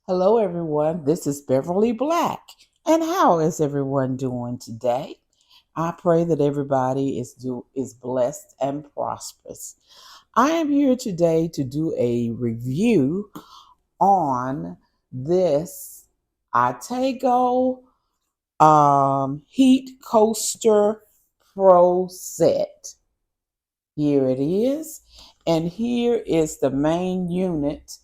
Hello, everyone. This is Beverly Black. And how is everyone doing today? I pray that everybody is blessed and prosperous. I am here today to do a review on this iKago Heat Coaster Pro set. Here it is. And here is the main unit.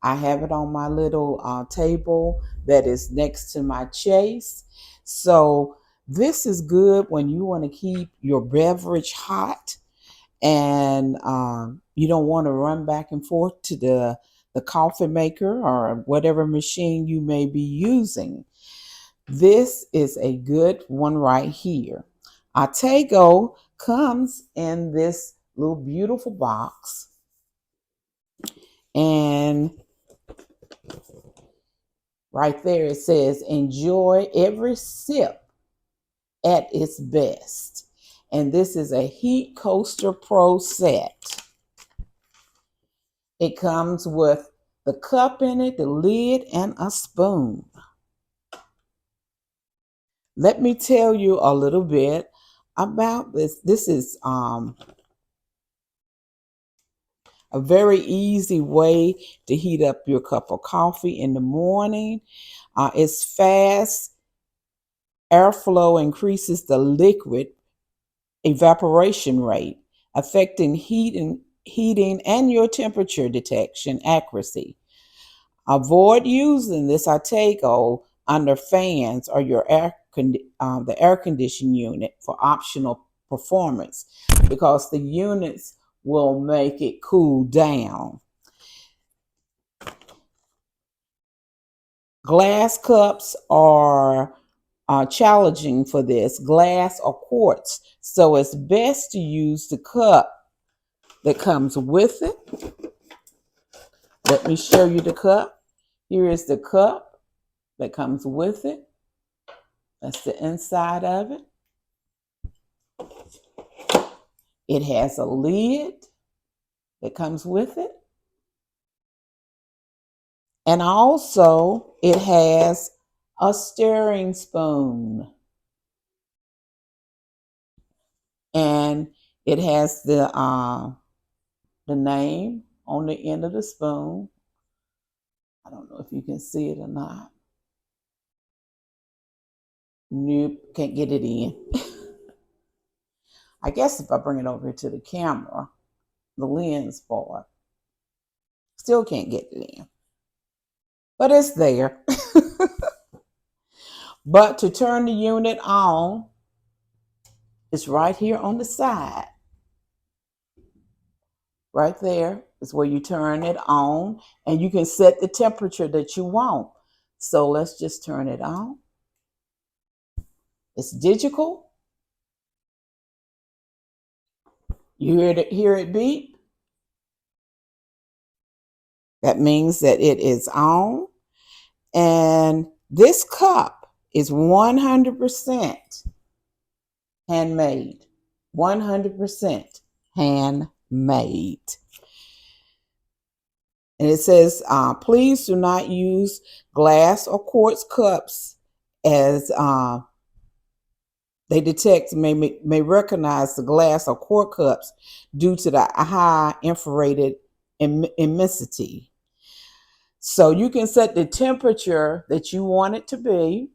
I have it on my little table that is next to my chase. So this is good when you want to keep your beverage hot and you don't want to run back and forth to the coffee maker or whatever machine you may be using. This is a good one right here. iKago comes in this little beautiful box, and right there it says enjoy every sip at its best. And this is a Heat Coaster Pro set. It comes with the cup in it, the lid, and a spoon. Let me tell you a little bit about this. This is a very easy way to heat up your cup of coffee in the morning. It's fast. Airflow increases the liquid evaporation rate, affecting heating and your temperature detection accuracy. Avoid using this iKago under fans or your the air conditioning unit for optional performance, because the units will make it cool down. Glass cups are challenging for this, glass or quartz. So it's best to use the cup that comes with it. Let me show you the cup. Here is the cup that comes with it. That's the inside of it. It has a lid that comes with it. And also it has a stirring spoon. And it has the name on the end of the spoon. I don't know if you can see it or not. Nope, can't get it in. I guess if I bring it over to the camera, the lens part, still can't get it in. But it's there. But to turn the unit on, it's right here on the side. Right there is where you turn it on, and you can set the temperature that you want. So let's just turn it on. It's digital. You hear it beep? That means that it is on. And this cup is 100% handmade. 100% handmade. And it says, please do not use glass or quartz cups, as they detect may recognize the glass or quartz cups due to the high infrared emissivity. So you can set the temperature that you want it to be.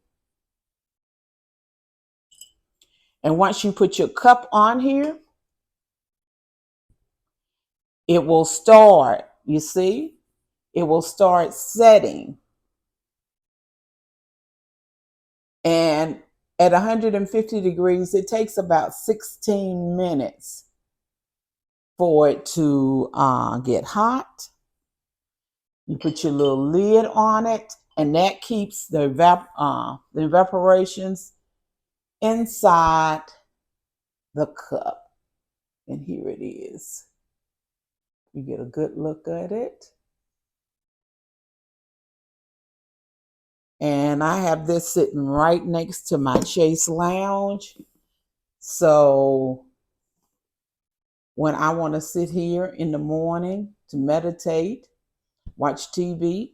And once you put your cup on here, it will start, you see, it will start setting. And at 150 degrees, it takes about 16 minutes for it to get hot. You put your little lid on it, and that keeps the evaporations inside the cup. And here it is. You get a good look at it. And I have this sitting right next to my Chase Lounge. So when I want to sit here in the morning to meditate, watch TV,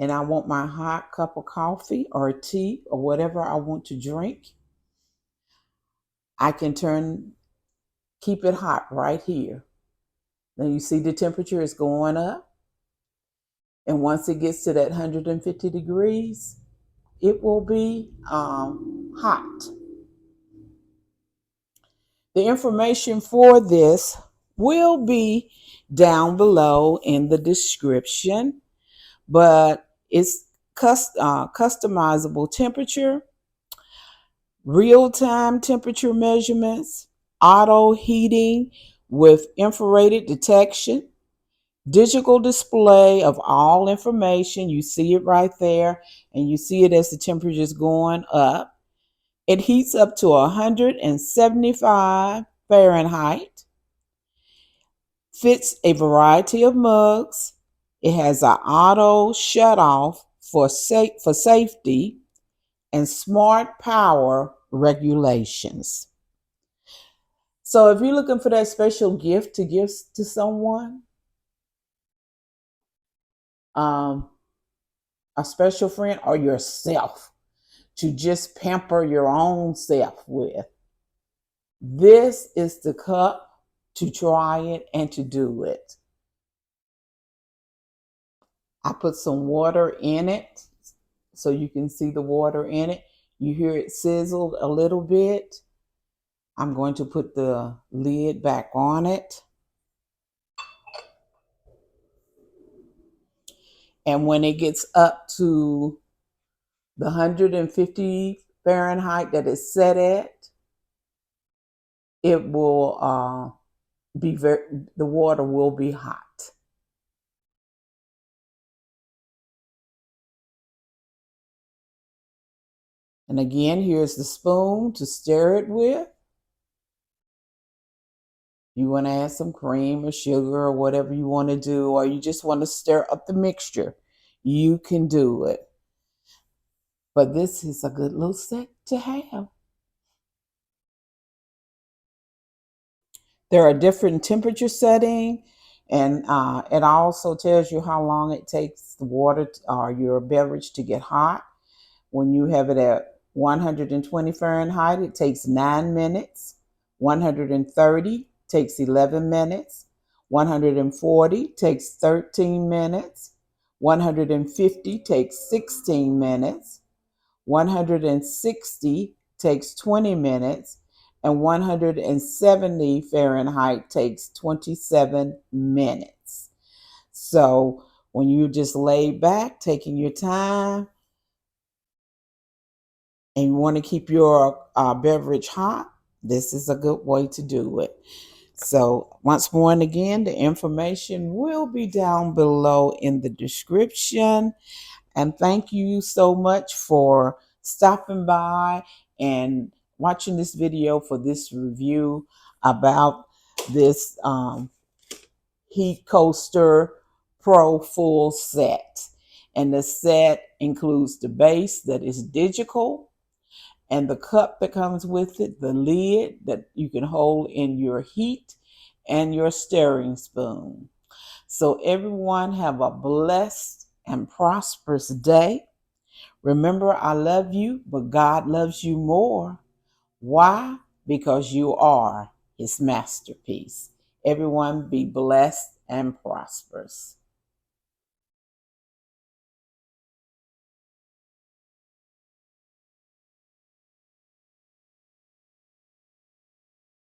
and I want my hot cup of coffee or tea or whatever I want to drink, I can keep it hot right here. Then you see the temperature is going up. And once it gets to that 150 degrees, it will be hot. The information for this will be down below in the description, but it's customizable temperature, real-time temperature measurements, auto heating with infrared detection, digital display of all information. You see it right there, and you see it as the temperature is going up. It heats up to 175 Fahrenheit, fits a variety of mugs. It has an auto shut off for safety and smart power regulations. So if you're looking for that special gift to give to someone, a special friend, or yourself, to just pamper your own self with, this is the cup to try it and to do it. I put some water in it so you can see the water in it. You hear it sizzled a little bit. I'm going to put the lid back on it. And when it gets up to the 150 Fahrenheit that it's set at, it will the water will be hot. And again, here's the spoon to stir it with. You want to add some cream or sugar or whatever you want to do, or you just want to stir up the mixture, you can do it. But this is a good little set to have. There are different temperature settings, and it also tells you how long it takes the water or your beverage to get hot. When you have it at 120 Fahrenheit, it takes 9 minutes. 130 takes 11 minutes. 140 takes 13 minutes. 150 takes 16 minutes. 160 takes 20 minutes. And 170 Fahrenheit takes 27 minutes. So when you just lay back, taking your time, and you want to keep your beverage hot, this is a good way to do it. So once more and again, the information will be down below in the description. And thank you so much for stopping by and watching this video for this review about this Heat Coaster Pro full set. And the set includes the base that is digital, and the cup that comes with it, the lid that you can hold in your heat, and your stirring spoon. So everyone have a blessed and prosperous day. Remember, I love you, but God loves you more. Why? Because you are his masterpiece. Everyone be blessed and prosperous.